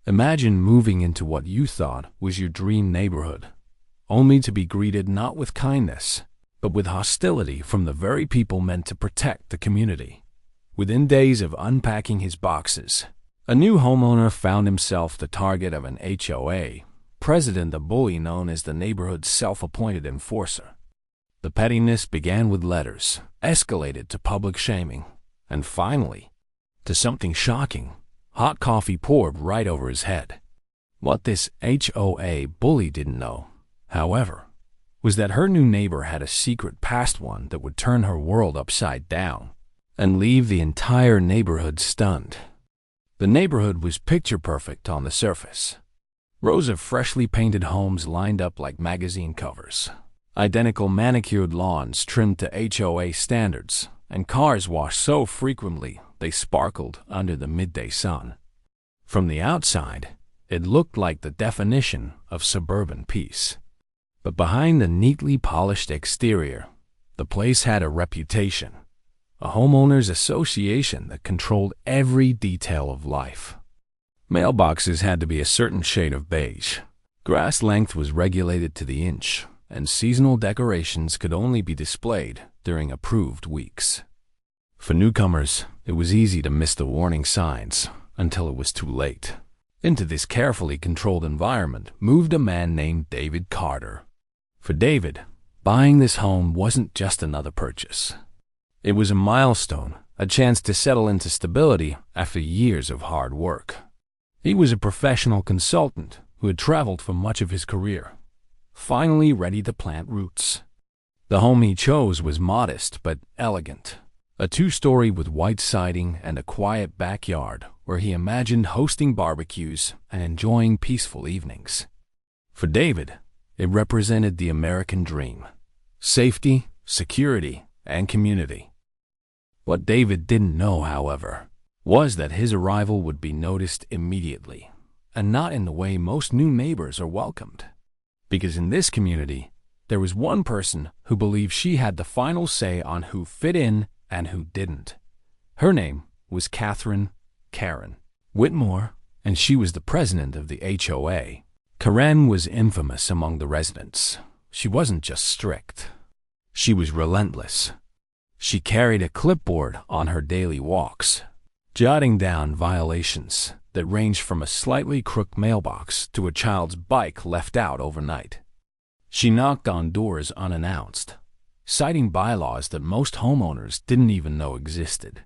Imagine moving into what you thought was your dream neighborhood, only to be greeted not with kindness, but with hostility from the very people meant to protect the community. Within days of unpacking his boxes, a new homeowner found himself the target of an HOA president, a bully known as the neighborhood's self-appointed enforcer. The pettiness began with letters, escalated to public shaming, and finally, to something shocking: hot coffee poured right over his head. What this HOA bully didn't know, however, was that her new neighbor had a secret past one that would turn her world upside down and leave the entire neighborhood stunned. The neighborhood was picture-perfect on the surface. Rows of freshly painted homes lined up like magazine covers, identical manicured lawns trimmed to HOA standards, and cars washed so frequently they sparkled under the midday sun. From the outside, it looked like the definition of suburban peace. But behind the neatly polished exterior, the place had a reputation, a homeowners association that controlled every detail of life. Mailboxes had to be a certain shade of beige. Grass length was regulated to the inch, and seasonal decorations could only be displayed during approved weeks. For newcomers, it was easy to miss the warning signs until it was too late. Into this carefully controlled environment moved a man named David Carter. For David, buying this home wasn't just another purchase. It was a milestone, a chance to settle into stability after years of hard work. He was a professional consultant who had traveled for much of his career, finally ready to plant roots. The home he chose was modest but elegant, a two-story with white siding and a quiet backyard where he imagined hosting barbecues and enjoying peaceful evenings. For David, it represented the American dream: safety, security, and community. What David didn't know, however, was that his arrival would be noticed immediately, and not in the way most new neighbors are welcomed. Because in this community, there was one person who believed she had the final say on who fit in and who didn't. Her name was Karen Whitmore, and she was the president of the HOA. Karen was infamous among the residents. She wasn't just strict. She was relentless. She carried a clipboard on her daily walks, jotting down violations that ranged from a slightly crooked mailbox to a child's bike left out overnight. She knocked on doors unannounced, citing bylaws that most homeowners didn't even know existed.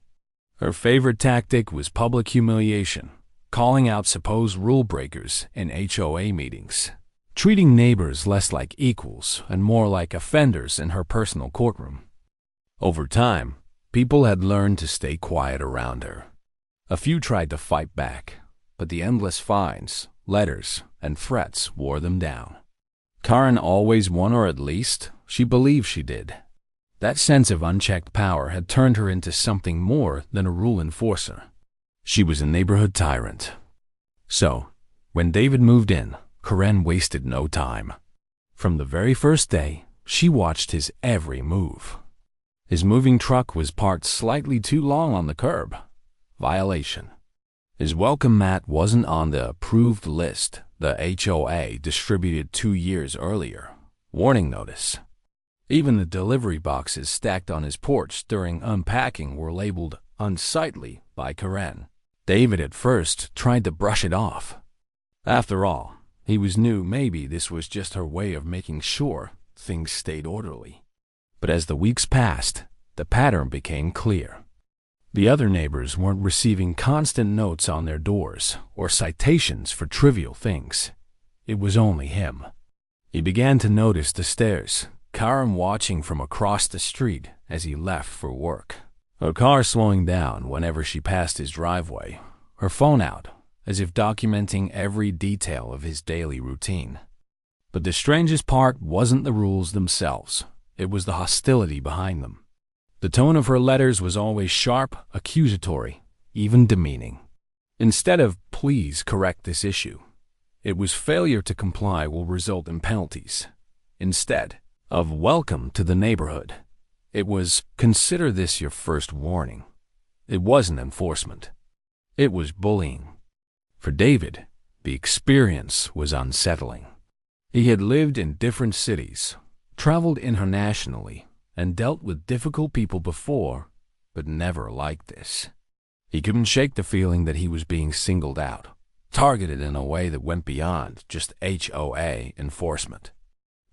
Her favorite tactic was public humiliation, calling out supposed rule breakers in HOA meetings, treating neighbors less like equals and more like offenders in her personal courtroom. Over time, people had learned to stay quiet around her. A few tried to fight back, but the endless fines, letters, and threats wore them down. Karen always won, or at least she believed she did. That sense of unchecked power had turned her into something more than a rule enforcer. She was a neighborhood tyrant. So, when David moved in, Karen wasted no time. From the very first day, she watched his every move. His moving truck was parked slightly too long on the curb. Violation. His welcome mat wasn't on the approved list the HOA distributed 2 years earlier. Warning notice. Even the delivery boxes stacked on his porch during unpacking were labeled unsightly by Karen. David at first tried to brush it off. After all, he was new. Maybe this was just her way of making sure things stayed orderly. But as the weeks passed, the pattern became clear. The other neighbors weren't receiving constant notes on their doors or citations for trivial things. It was only him. He began to notice the stares, Karen watching from across the street as he left for work, her car slowing down whenever she passed his driveway, her phone out, as if documenting every detail of his daily routine. But the strangest part wasn't the rules themselves. It was the hostility behind them. The tone of her letters was always sharp, accusatory, even demeaning. Instead of "please correct this issue," it was "failure to comply will result in penalties." Instead of "welcome to the neighborhood," it was "consider this your first warning." It wasn't enforcement. It was bullying. For David, The experience was unsettling. He had lived in different cities, traveled internationally, and dealt with difficult people before, but never like this. He couldn't shake the feeling that he was being singled out, targeted in a way that went beyond just HOA enforcement.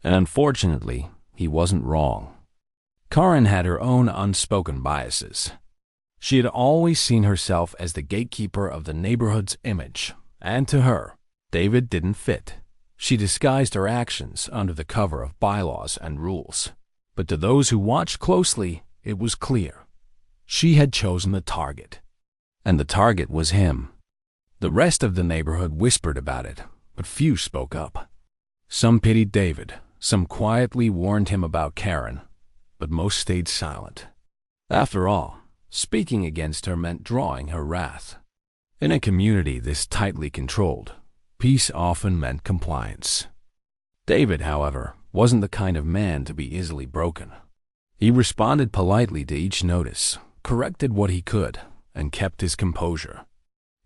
And unfortunately, he wasn't wrong. Karen had her own unspoken biases. She had always seen herself as the gatekeeper of the neighborhood's image, and to her, David didn't fit. She disguised her actions under the cover of bylaws and rules. But to those who watched closely, it was clear. She had chosen the target. And the target was him. The rest of the neighborhood whispered about it, but few spoke up. Some pitied David, some quietly warned him about Karen, but most stayed silent. After all, speaking against her meant drawing her wrath. In a community this tightly controlled, peace often meant compliance. David, however, wasn't the kind of man to be easily broken. He responded politely to each notice, corrected what he could, and kept his composure.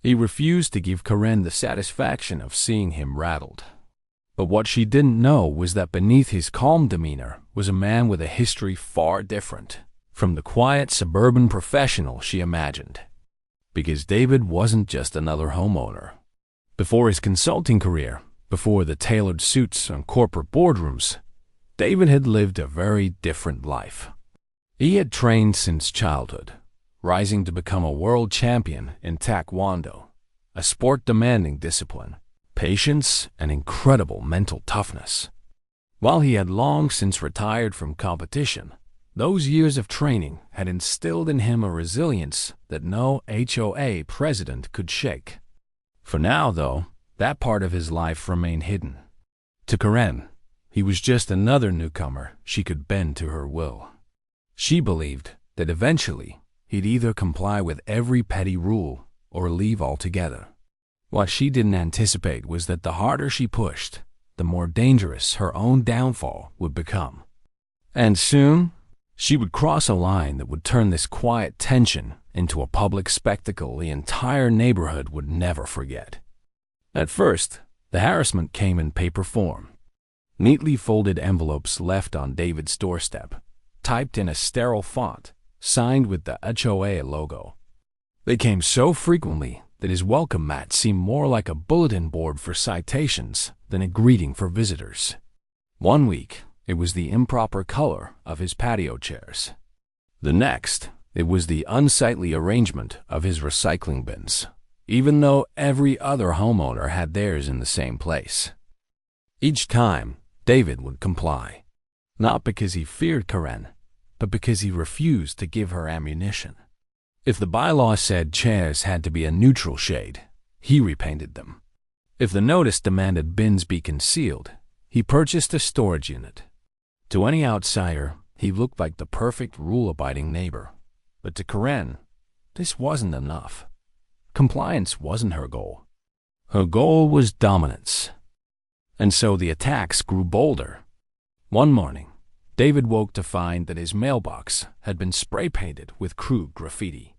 He refused to give Karen the satisfaction of seeing him rattled. But what she didn't know was that beneath his calm demeanor was a man with a history far different from the quiet suburban professional she imagined. Because David wasn't just another homeowner. Before his consulting career, before the tailored suits and corporate boardrooms, David had lived a very different life. He had trained since childhood, rising to become a world champion in Taekwondo, a sport demanding discipline, patience, and incredible mental toughness. While he had long since retired from competition, those years of training had instilled in him a resilience that no HOA president could shake. For now, though, that part of his life remained hidden. To Karen, he was just another newcomer she could bend to her will. She believed that eventually he'd either comply with every petty rule or leave altogether. What she didn't anticipate was that the harder she pushed, the more dangerous her own downfall would become. And soon, she would cross a line that would turn this quiet tension into a public spectacle the entire neighborhood would never forget. At first, the harassment came in paper form. Neatly folded envelopes left on David's doorstep, typed in a sterile font, signed with the HOA logo. They came so frequently that his welcome mat seemed more like a bulletin board for citations than a greeting for visitors. One week, it was the improper color of his patio chairs. The next, it was the unsightly arrangement of his recycling bins, even though every other homeowner had theirs in the same place. Each time, David would comply, not because he feared Karen, but because he refused to give her ammunition. If the bylaw said chairs had to be a neutral shade, he repainted them. If the notice demanded bins be concealed, he purchased a storage unit. To any outsider, he looked like the perfect rule-abiding neighbor. But to Karen, this wasn't enough. Compliance wasn't her goal. Her goal was dominance. And so the attacks grew bolder. One morning, David woke to find that his mailbox had been spray-painted with crude graffiti.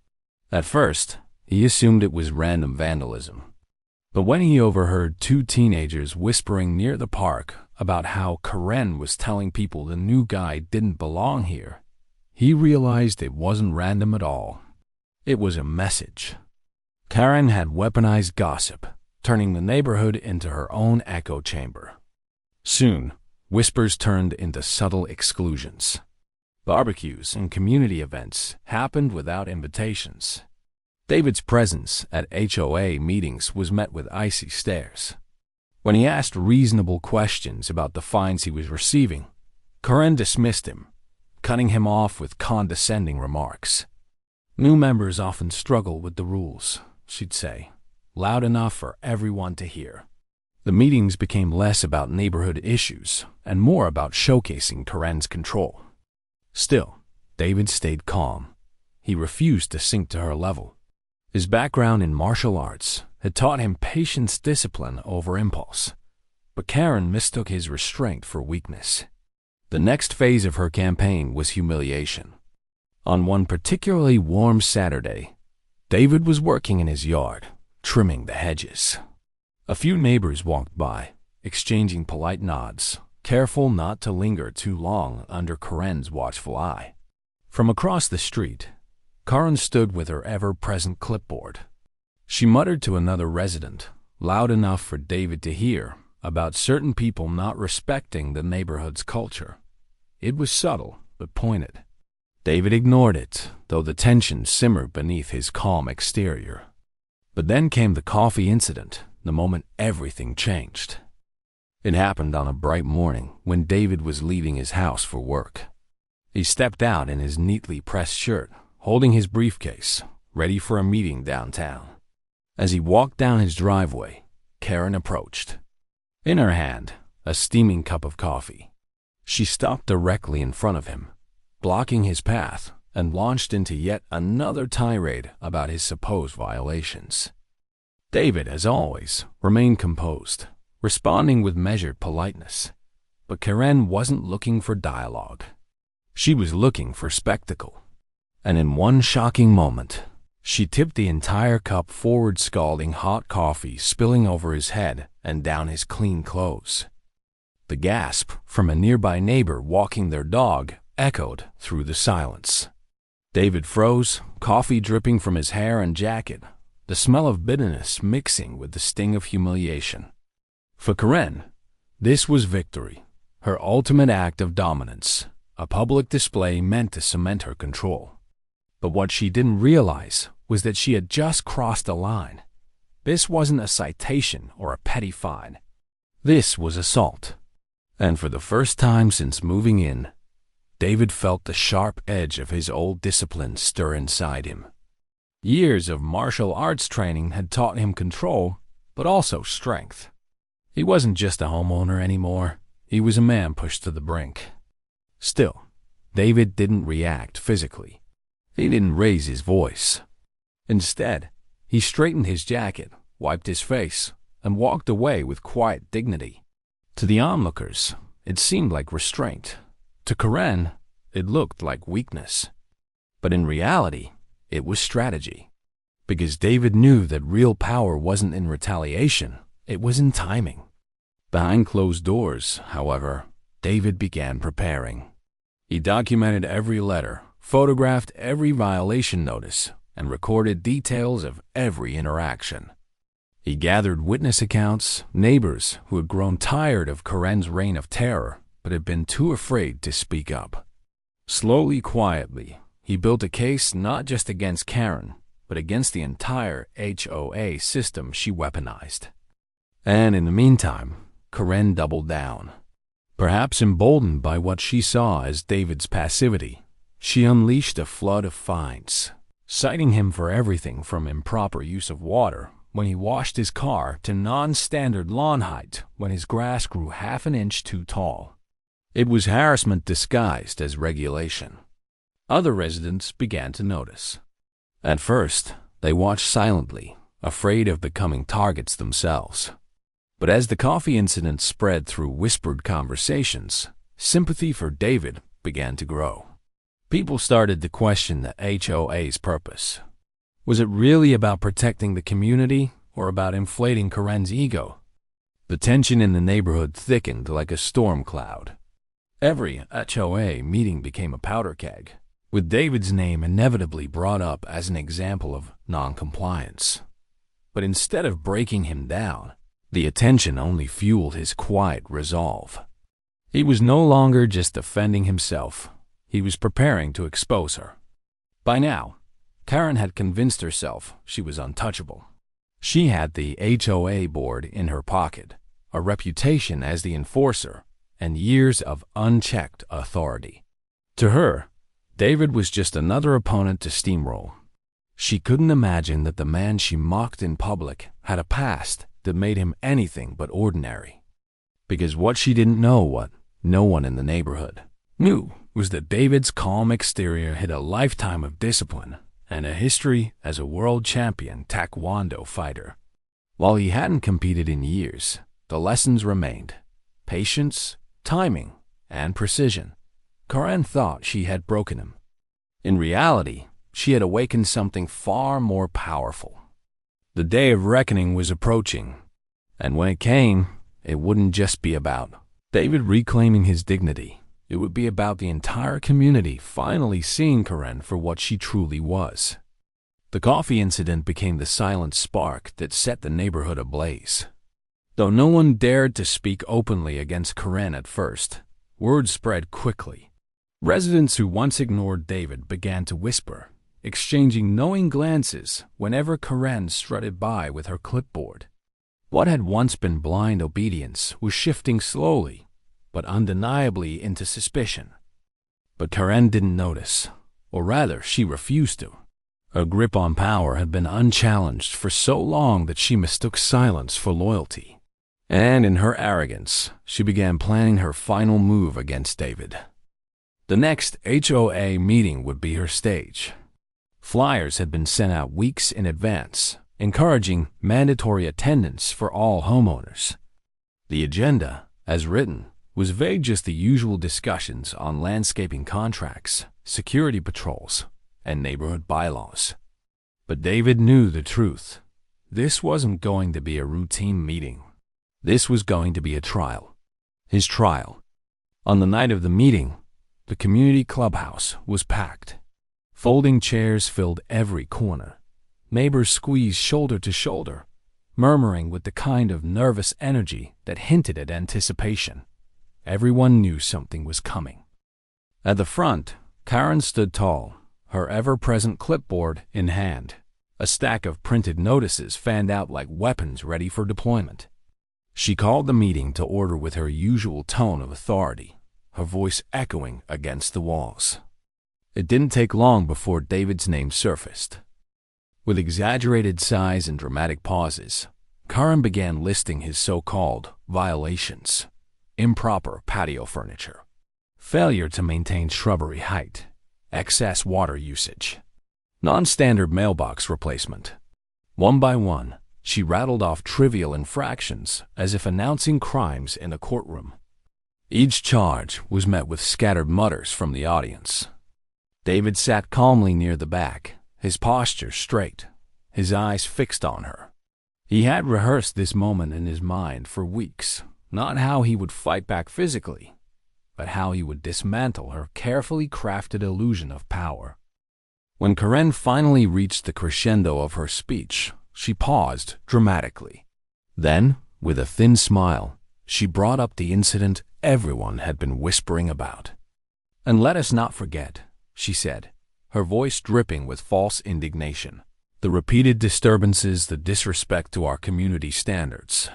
At first, he assumed it was random vandalism. But when he overheard two teenagers whispering near the park about how Karen was telling people the new guy didn't belong here, he realized it wasn't random at all. It was a message. Karen had weaponized gossip, turning the neighborhood into her own echo chamber. Soon, whispers turned into subtle exclusions. Barbecues and community events happened without invitations. David's presence at HOA meetings was met with icy stares. When he asked reasonable questions about the fines he was receiving, Karen dismissed him, cutting him off with condescending remarks. New members often struggle with the rules, she'd say, loud enough for everyone to hear. The meetings became less about neighborhood issues and more about showcasing Karen's control. Still, David stayed calm. He refused to sink to her level. His background in martial arts had taught him patience, discipline over impulse. But Karen mistook his restraint for weakness. The next phase of her campaign was humiliation. On one particularly warm Saturday, David was working in his yard, trimming the hedges. A few neighbors walked by, exchanging polite nods, careful not to linger too long under Karen's watchful eye. From across the street, Karen stood with her ever-present clipboard. She muttered to another resident, loud enough for David to hear, about certain people not respecting the neighborhood's culture. It was subtle, but pointed. David ignored it, though the tension simmered beneath his calm exterior. But then came the coffee incident, the moment everything changed. It happened on a bright morning when David was leaving his house for work. He stepped out in his neatly pressed shirt, holding his briefcase, ready for a meeting downtown. As he walked down his driveway, Karen approached. In her hand, a steaming cup of coffee. She stopped directly in front of him, blocking his path, and launched into yet another tirade about his supposed violations. David, as always, remained composed, responding with measured politeness. But Karen wasn't looking for dialogue. She was looking for spectacle. And in one shocking moment, she tipped the entire cup forward, scalding hot coffee spilling over his head and down his clean clothes. The gasp from a nearby neighbor walking their dog echoed through the silence. David froze, coffee dripping from his hair and jacket, the smell of bitterness mixing with the sting of humiliation. For Karen, this was victory, her ultimate act of dominance, a public display meant to cement her control. But what she didn't realize was that she had just crossed a line. This wasn't a citation or a petty fine. This was assault. And for the first time since moving in, David felt the sharp edge of his old discipline stir inside him. Years of martial arts training had taught him control, but also strength. He wasn't just a homeowner anymore. He was a man pushed to the brink. Still, David didn't react physically. He didn't raise his voice. Instead, he straightened his jacket, wiped his face, and walked away with quiet dignity. To the onlookers, it seemed like restraint. To Karen, it looked like weakness. But in reality, it was strategy. Because David knew that real power wasn't in retaliation, it was in timing. Behind closed doors, however, David began preparing. He documented every letter, photographed every violation notice, and recorded details of every interaction. He gathered witness accounts, neighbors who had grown tired of Karen's reign of terror but had been too afraid to speak up. Slowly, quietly, he built a case not just against Karen, but against the entire HOA system she weaponized. And in the meantime, Karen doubled down. Perhaps emboldened by what she saw as David's passivity, she unleashed a flood of fines, citing him for everything from improper use of water when he washed his car to non-standard lawn height when his grass grew half an inch too tall. It was harassment disguised as regulation. Other residents began to notice. At first, they watched silently, afraid of becoming targets themselves. But as the coffee incident spread through whispered conversations, sympathy for David began to grow. People started to question the HOA's purpose. Was it really about protecting the community or about inflating Karen's ego? The tension in the neighborhood thickened like a storm cloud. Every HOA meeting became a powder keg, with David's name inevitably brought up as an example of non-compliance. But instead of breaking him down, the attention only fueled his quiet resolve. He was no longer just defending himself. He was preparing to expose her. By now, Karen had convinced herself she was untouchable. She had the HOA board in her pocket, a reputation as the enforcer, and years of unchecked authority. To her, David was just another opponent to steamroll. She couldn't imagine that the man she mocked in public had a past that made him anything but ordinary. Because what she didn't know, what no one in the neighborhood knew, was that David's calm exterior hid a lifetime of discipline and a history as a world champion taekwondo fighter. While he hadn't competed in years, the lessons remained: patience, timing, and precision. Karen thought she had broken him. In reality, she had awakened something far more powerful. The day of reckoning was approaching. And when it came, it wouldn't just be about David reclaiming his dignity. It would be about the entire community finally seeing Karen for what she truly was. The coffee incident became the silent spark that set the neighborhood ablaze. Though no one dared to speak openly against Karen at first, word spread quickly. Residents who once ignored David began to whisper, exchanging knowing glances whenever Karen strutted by with her clipboard. What had once been blind obedience was shifting slowly, but undeniably into suspicion. But Karen didn't notice, or rather, she refused to. Her grip on power had been unchallenged for so long that she mistook silence for loyalty. And in her arrogance, she began planning her final move against David. The next HOA meeting would be her stage. Flyers had been sent out weeks in advance, encouraging mandatory attendance for all homeowners. The agenda, as written, was vague, just the usual discussions on landscaping contracts, security patrols, and neighborhood bylaws. But David knew the truth. This wasn't going to be a routine meeting. This was going to be a trial. His trial. On the night of the meeting, the community clubhouse was packed. Folding chairs filled every corner. Neighbors squeezed shoulder to shoulder, murmuring with the kind of nervous energy that hinted at anticipation. Everyone knew something was coming. At the front, Karen stood tall, her ever-present clipboard in hand. A stack of printed notices fanned out like weapons ready for deployment. She called the meeting to order with her usual tone of authority, her voice echoing against the walls. It didn't take long before David's name surfaced. With exaggerated sighs and dramatic pauses, Karen began listing his so-called violations: improper patio furniture, failure to maintain shrubbery height, excess water usage, non-standard mailbox replacement. One by one, she rattled off trivial infractions as if announcing crimes in a courtroom. Each charge was met with scattered mutters from the audience. David sat calmly near the back, his posture straight, his eyes fixed on her. He had rehearsed this moment in his mind for weeks, not how he would fight back physically, but how he would dismantle her carefully crafted illusion of power. When Karen finally reached the crescendo of her speech, she paused dramatically. Then, with a thin smile, she brought up the incident everyone had been whispering about. "And let us not forget," she said, her voice dripping with false indignation, "the repeated disturbances, the disrespect to our community standards,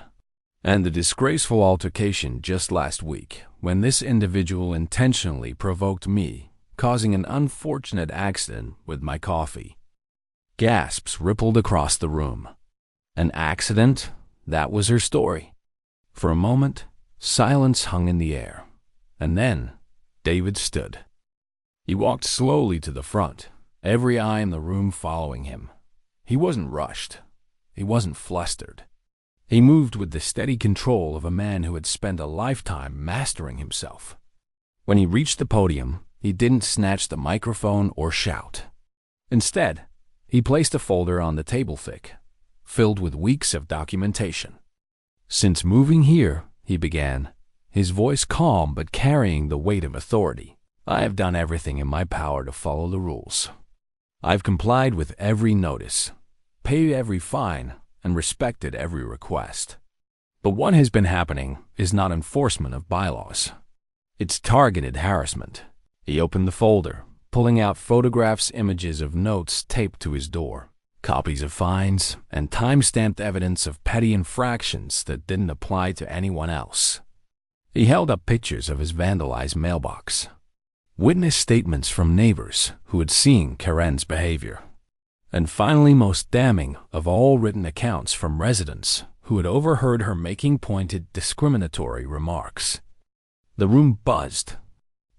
and the disgraceful altercation just last week when this individual intentionally provoked me, causing an unfortunate accident with my coffee." Gasps rippled across the room. An accident? That was her story. For a moment, silence hung in the air, and then David stood. He walked slowly to the front, every eye in the room following him. He wasn't rushed. He wasn't flustered. He moved with the steady control of a man who had spent a lifetime mastering himself. When he reached the podium, he didn't snatch the microphone or shout. Instead, he placed a folder on the table thick, filled with weeks of documentation. "Since moving here," he began, his voice calm but carrying the weight of authority, "I have done everything in my power to follow the rules. I've complied with every notice, paid every fine, and respected every request. But what has been happening is not enforcement of bylaws. It's targeted harassment." He opened the folder, pulling out photographs, images of notes taped to his door, copies of fines, and time-stamped evidence of petty infractions that didn't apply to anyone else. He held up pictures of his vandalized mailbox, witness statements from neighbors who had seen Karen's behavior, and finally, most damning of all, written accounts from residents who had overheard her making pointed, discriminatory remarks. The room buzzed.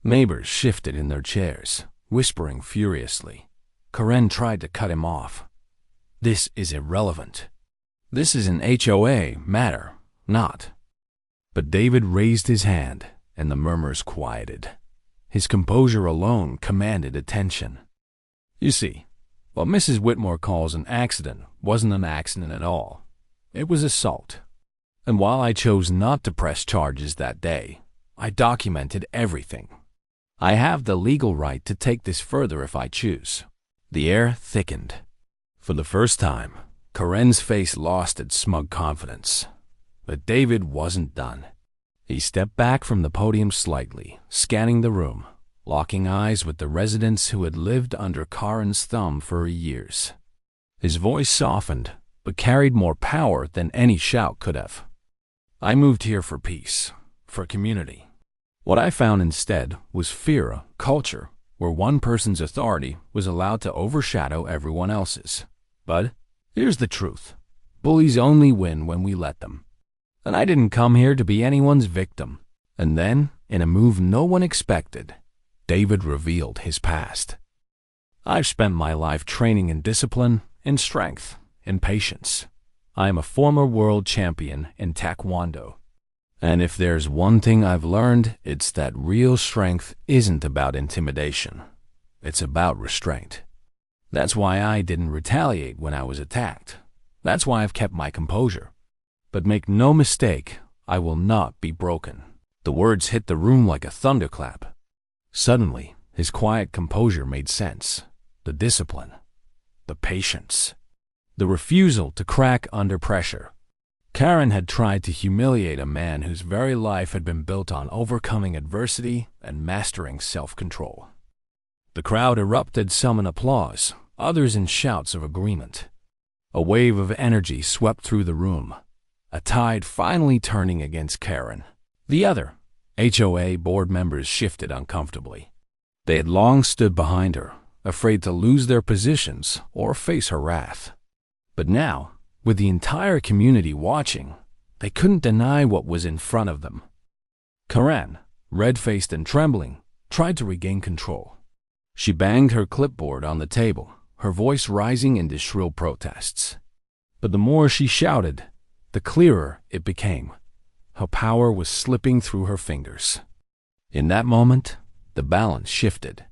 Neighbors shifted in their chairs, whispering furiously. Karen tried to cut him off. "This is irrelevant. This is an HOA matter, not." But David raised his hand, and the murmurs quieted. His composure alone commanded attention. "You see, what Mrs. Whitmore calls an accident wasn't an accident at all. It was assault. And while I chose not to press charges that day, I documented everything. I have the legal right to take this further if I choose. The air thickened. For the first time, Karen's face lost its smug confidence. But David wasn't done. He stepped back from the podium slightly, scanning the room, locking eyes with the residents who had lived under Karen's thumb for years. His voice softened, but carried more power than any shout could have. I moved here for peace, for community. What I found instead was fear, culture, where one person's authority was allowed to overshadow everyone else's. But here's the truth. Bullies only win when we let them. And I didn't come here to be anyone's victim. And then, in a move no one expected, David revealed his past. I've spent my life training in discipline, in strength, in patience. I am a former world champion in Taekwondo. And if there's one thing I've learned, it's that real strength isn't about intimidation. It's about restraint. That's why I didn't retaliate when I was attacked. That's why I've kept my composure. But make no mistake, I will not be broken. The words hit the room like a thunderclap. Suddenly, his quiet composure made sense. The discipline, the patience, the refusal to crack under pressure. Karen had tried to humiliate a man whose very life had been built on overcoming adversity and mastering self-control. The crowd erupted, some in applause, others in shouts of agreement. A wave of energy swept through the room, a tide finally turning against Karen. The other HOA board members shifted uncomfortably. They had long stood behind her, afraid to lose their positions or face her wrath. But now, with the entire community watching, they couldn't deny what was in front of them. Karen, red-faced and trembling, tried to regain control. She banged her clipboard on the table, her voice rising into shrill protests. But the more she shouted, the clearer it became. Her power was slipping through her fingers. In that moment, the balance shifted.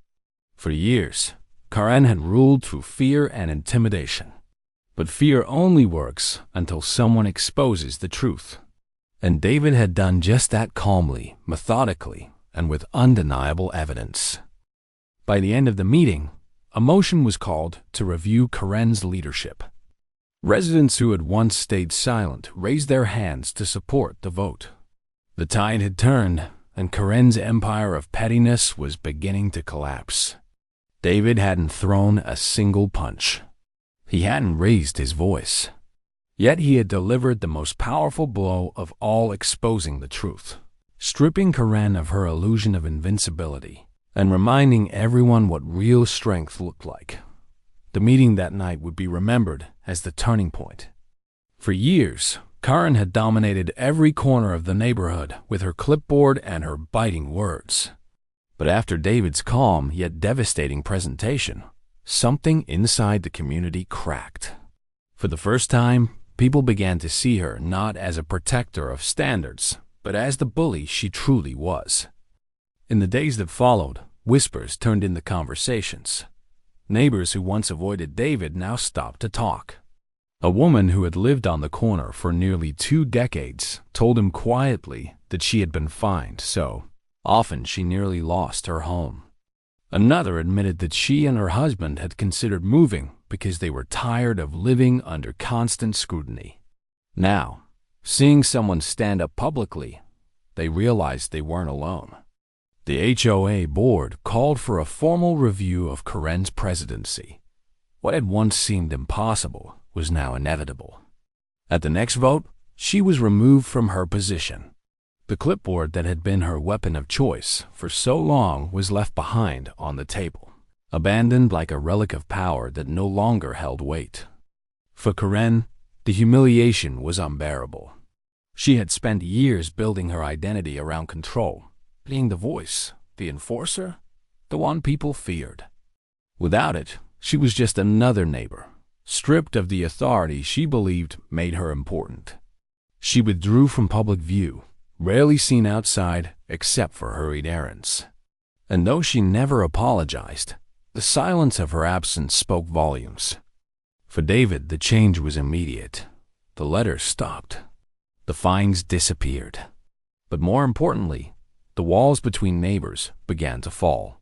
For years, Karen had ruled through fear and intimidation. But fear only works until someone exposes the truth. And David had done just that calmly, methodically, and with undeniable evidence. By the end of the meeting, a motion was called to review Karen's leadership. Residents who had once stayed silent raised their hands to support the vote. The tide had turned, and Karen's empire of pettiness was beginning to collapse. David hadn't thrown a single punch. He hadn't raised his voice. Yet he had delivered the most powerful blow of all, exposing the truth, stripping Karen of her illusion of invincibility, and reminding everyone what real strength looked like. The meeting that night would be remembered as the turning point. For years, Karen had dominated every corner of the neighborhood with her clipboard and her biting words. But after David's calm yet devastating presentation, something inside the community cracked. For the first time, people began to see her not as a protector of standards, but as the bully she truly was. In the days that followed, whispers turned into conversations. Neighbors who once avoided David now stopped to talk. A woman who had lived on the corner for nearly 2 decades told him quietly that she had been fined so often she nearly lost her home. Another admitted that she and her husband had considered moving because they were tired of living under constant scrutiny. Now, seeing someone stand up publicly, they realized they weren't alone. The HOA board called for a formal review of Karen's presidency. What had once seemed impossible was now inevitable. At the next vote, she was removed from her position. The clipboard that had been her weapon of choice for so long was left behind on the table, abandoned like a relic of power that no longer held weight. For Karen, the humiliation was unbearable. She had spent years building her identity around control, being the voice, the enforcer, the one people feared. Without it, she was just another neighbor, stripped of the authority she believed made her important. She withdrew from public view, rarely seen outside except for hurried errands. And though she never apologized, the silence of her absence spoke volumes. For David, the change was immediate. The letters stopped. The fines disappeared. But more importantly, the walls between neighbors began to fall.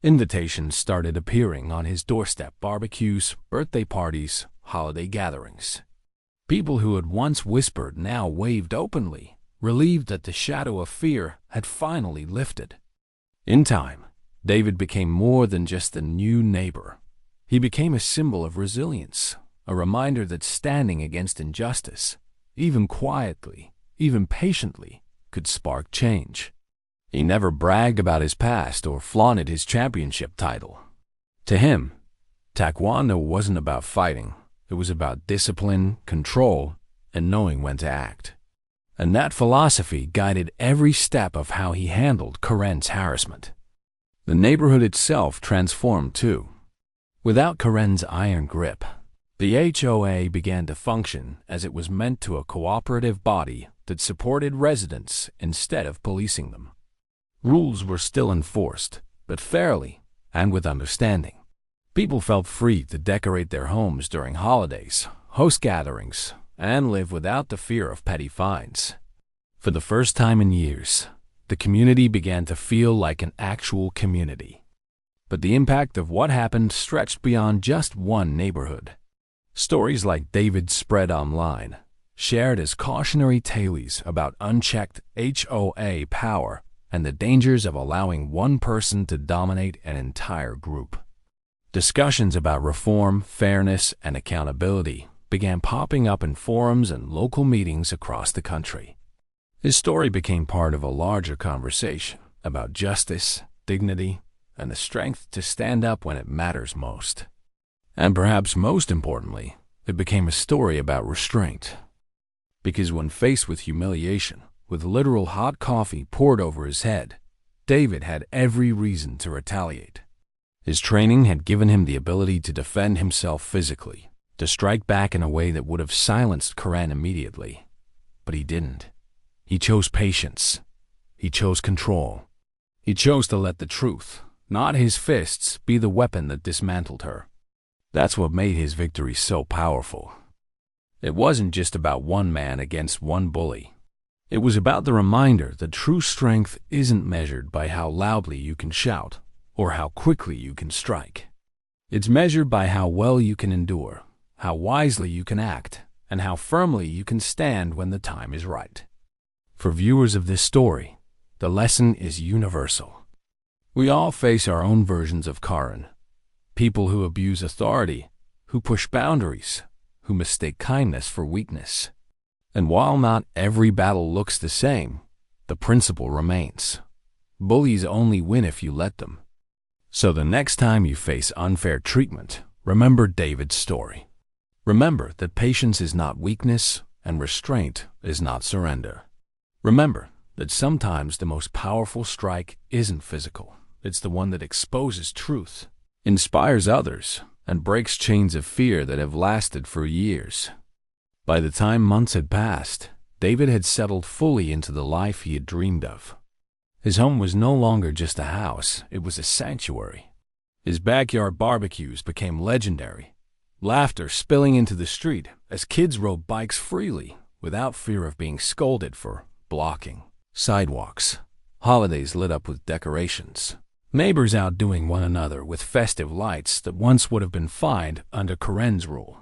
Invitations started appearing on his doorstep: barbecues, birthday parties, holiday gatherings. People who had once whispered now waved openly, relieved that the shadow of fear had finally lifted. In time, David became more than just a new neighbor. He became a symbol of resilience, a reminder that standing against injustice, even quietly, even patiently, could spark change. He never bragged about his past or flaunted his championship title. To him, taekwondo wasn't about fighting. It was about discipline, control, and knowing when to act. And that philosophy guided every step of how he handled Karen's harassment. The neighborhood itself transformed too. Without Karen's iron grip, the HOA began to function as it was meant to: a cooperative body that supported residents instead of policing them. Rules were still enforced, but fairly and with understanding. People felt free to decorate their homes during holidays, host gatherings, and live without the fear of petty fines. For the first time in years, the community began to feel like an actual community. But the impact of what happened stretched beyond just one neighborhood. Stories like David's spread online, shared as cautionary tales about unchecked HOA power and the dangers of allowing one person to dominate an entire group. Discussions about reform, fairness, and accountability began popping up in forums and local meetings across the country. His story became part of a larger conversation about justice, dignity, and the strength to stand up when it matters most. And perhaps most importantly, it became a story about restraint. Because when faced with humiliation, with literal hot coffee poured over his head, David had every reason to retaliate. His training had given him the ability to defend himself physically, to strike back in a way that would have silenced Karen immediately. But he didn't. He chose patience. He chose control. He chose to let the truth, not his fists, be the weapon that dismantled her. That's what made his victory so powerful. It wasn't just about one man against one bully. It was about the reminder that true strength isn't measured by how loudly you can shout or how quickly you can strike. It's measured by how well you can endure, how wisely you can act, and how firmly you can stand when the time is right. For viewers of this story, the lesson is universal. We all face our own versions of Karen. People who abuse authority, who push boundaries, who mistake kindness for weakness. And while not every battle looks the same, the principle remains. Bullies only win if you let them. So the next time you face unfair treatment, remember David's story. Remember that patience is not weakness and restraint is not surrender. Remember that sometimes the most powerful strike isn't physical. It's the one that exposes truth, inspires others, and breaks chains of fear that have lasted for years. By the time months had passed, David had settled fully into the life he had dreamed of. His home was no longer just a house, it was a sanctuary. His backyard barbecues became legendary, laughter spilling into the street as kids rode bikes freely without fear of being scolded for blocking sidewalks. Holidays lit up with decorations. Neighbors outdoing one another with festive lights that once would have been fined under Karen's rule.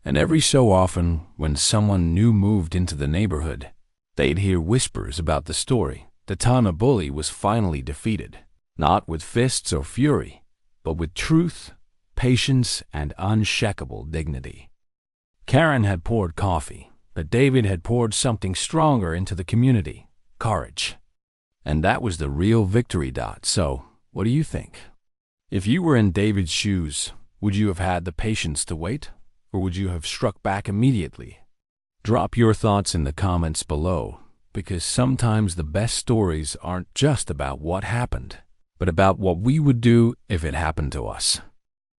And every so often, when someone new moved into the neighborhood, they'd hear whispers about the story. The Tana bully was finally defeated, not with fists or fury, but with truth, patience, and unshakable dignity. Karen had poured coffee, but David had poured something stronger into the community: courage. And that was the real victory. So, what do you think? If you were in David's shoes, would you have had the patience to wait, or would you have struck back immediately? Drop your thoughts in the comments below, because sometimes the best stories aren't just about what happened, but about what we would do if it happened to us.